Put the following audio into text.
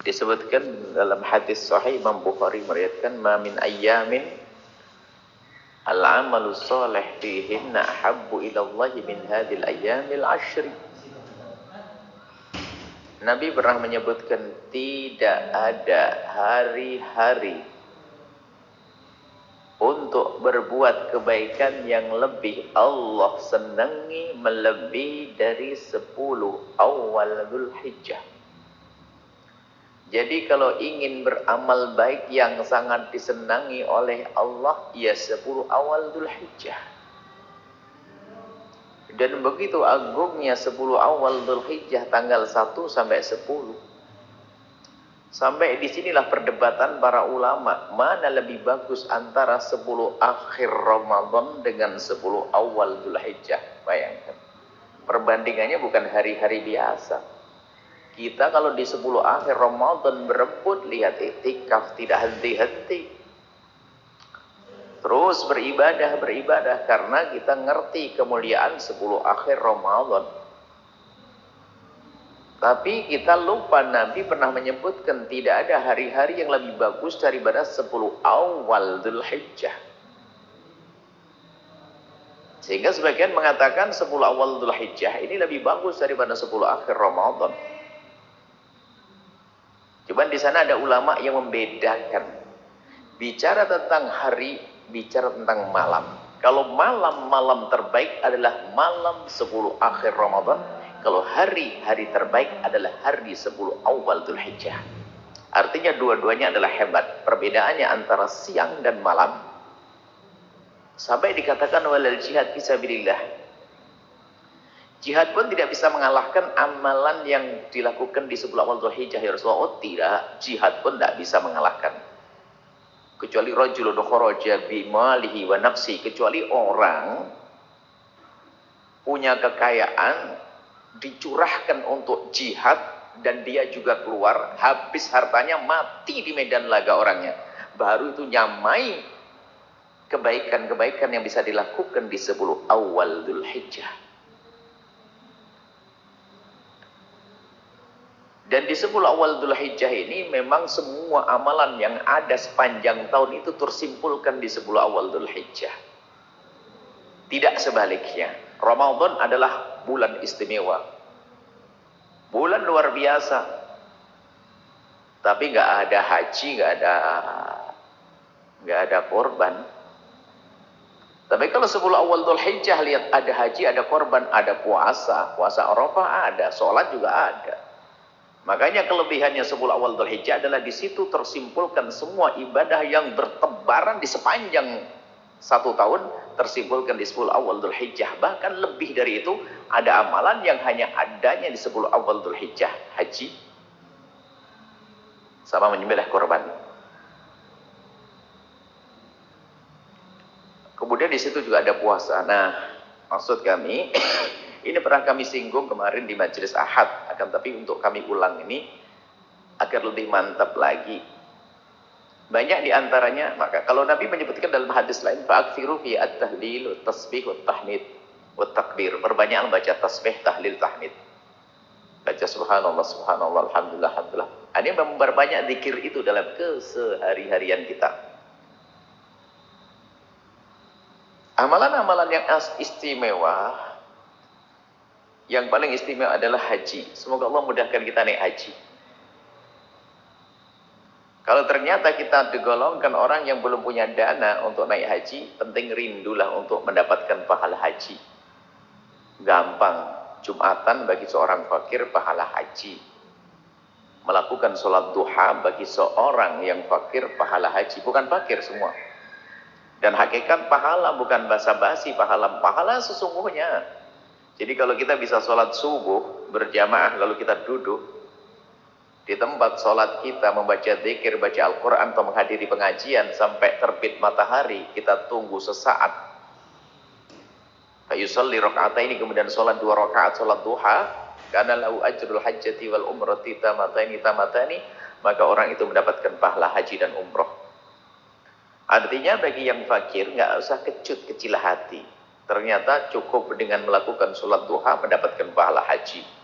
Disebutkan dalam hadis sahih Imam Bukhari meriwayatkan, "Ma min ayyamin al-amalu shalih fihinna ahabbu ila Allah min hadhil ayyamil ashri." Nabi pernah menyebutkan tidak ada hari-hari untuk berbuat kebaikan yang lebih Allah senangi melebihi dari 10 awal Dzulhijjah. Jadi kalau ingin beramal baik yang sangat disenangi oleh Allah, ya 10 awal Dzulhijjah. Dan begitu agungnya 10 awal Dzulhijjah, tanggal 1 sampai 10. Sampai disinilah perdebatan para ulama, mana lebih bagus antara 10 akhir Ramadan dengan 10 awal Dzulhijjah. Bayangkan, perbandingannya bukan hari-hari biasa. Kita kalau di 10 akhir Ramadan berebut, lihat iktikaf tidak henti-henti. Terus beribadah karena kita ngerti kemuliaan 10 akhir Ramadan. Tapi kita lupa Nabi pernah menyebutkan tidak ada hari-hari yang lebih bagus daripada 10 awal Dzulhijjah. Sehingga sebagian mengatakan 10 awal Dzulhijjah ini lebih bagus daripada 10 akhir Ramadan. Cuman di sana ada ulama yang membedakan. Bicara tentang hari, bicara tentang malam. Kalau malam terbaik adalah malam 10 akhir Ramadan. Kalau hari terbaik adalah hari 10 awal Dzulhijjah. Artinya dua-duanya adalah hebat. Perbedaannya antara siang dan malam. Sampai dikatakan walal jihad fisabilillah. Jihad pun tidak bisa mengalahkan amalan yang dilakukan di 10 awal Dzulhijjah, ya Rasulullah. Oh tidak, jihad pun tidak bisa mengalahkan. Kecuali rajulun kharaja bimalihi wa nafsi, kecuali orang punya kekayaan dicurahkan untuk jihad dan dia juga keluar, habis hartanya, mati di medan laga orangnya. Baru itu nyamai kebaikan-kebaikan yang bisa dilakukan di 10 awal Dzulhijjah. Dan di 10 awal Dzulhijjah ini memang semua amalan yang ada sepanjang tahun itu tersimpulkan di 10 awal Dzulhijjah. Tidak sebaliknya. Ramadan adalah bulan istimewa. Bulan luar biasa. Tapi nggak ada haji, nggak ada korban. Tapi kalau 10 awal Dzulhijjah lihat ada haji, ada korban, ada puasa Arafah ada, sholat juga ada. Makanya kelebihannya 10 awal Dzulhijjah adalah di situ tersimpulkan semua ibadah yang bertebaran di sepanjang satu tahun, tersimpulkan di 10 awal Dzulhijjah. Bahkan lebih dari itu, ada amalan yang hanya adanya di 10 awal Dzulhijjah, haji sama menyembelih korban. Kemudian di situ juga ada puasa. Nah, maksud kami ini pernah kami singgung kemarin di majelis Ahad, akan tapi untuk kami ulang ini agar lebih mantap lagi. Banyak diantaranya, maka kalau Nabi menyebutkan dalam hadis lain, fa'akthiru fi at-tahlil, tasbih, wat-tahmid, wat-takbir. Perbanyak baca tasbih, tahlil, tahmid. Baca subhanallah, subhanallah, alhamdulillah, alhamdulillah. Ini memperbanyak zikir itu dalam kesehari-harian kita. Amalan-amalan yang istimewa, yang paling istimewa adalah haji. Semoga Allah mudahkan kita naik haji. Kalau ternyata kita digolongkan orang yang belum punya dana untuk naik haji, penting rindulah untuk mendapatkan pahala haji. Gampang, Jumatan bagi seorang fakir pahala haji. Melakukan sholat duha bagi seorang yang fakir pahala haji. Bukan fakir semua. Dan hakikat pahala bukan basa-basi, pahala sesungguhnya. Jadi kalau kita bisa sholat subuh berjamaah, lalu kita duduk di tempat sholat kita, membaca zikir, baca Al-Quran, atau menghadiri pengajian sampai terbit matahari, kita tunggu sesaat. Fayusalli raka'ataini, kemudian sholat 2 rakaat, sholat duha, karena lahu ajrul hajjati wal umrati tamatani, maka orang itu mendapatkan pahala haji dan umroh. Artinya bagi yang fakir, nggak usah kecil hati. Ternyata cukup dengan melakukan sholat duha mendapatkan pahala haji.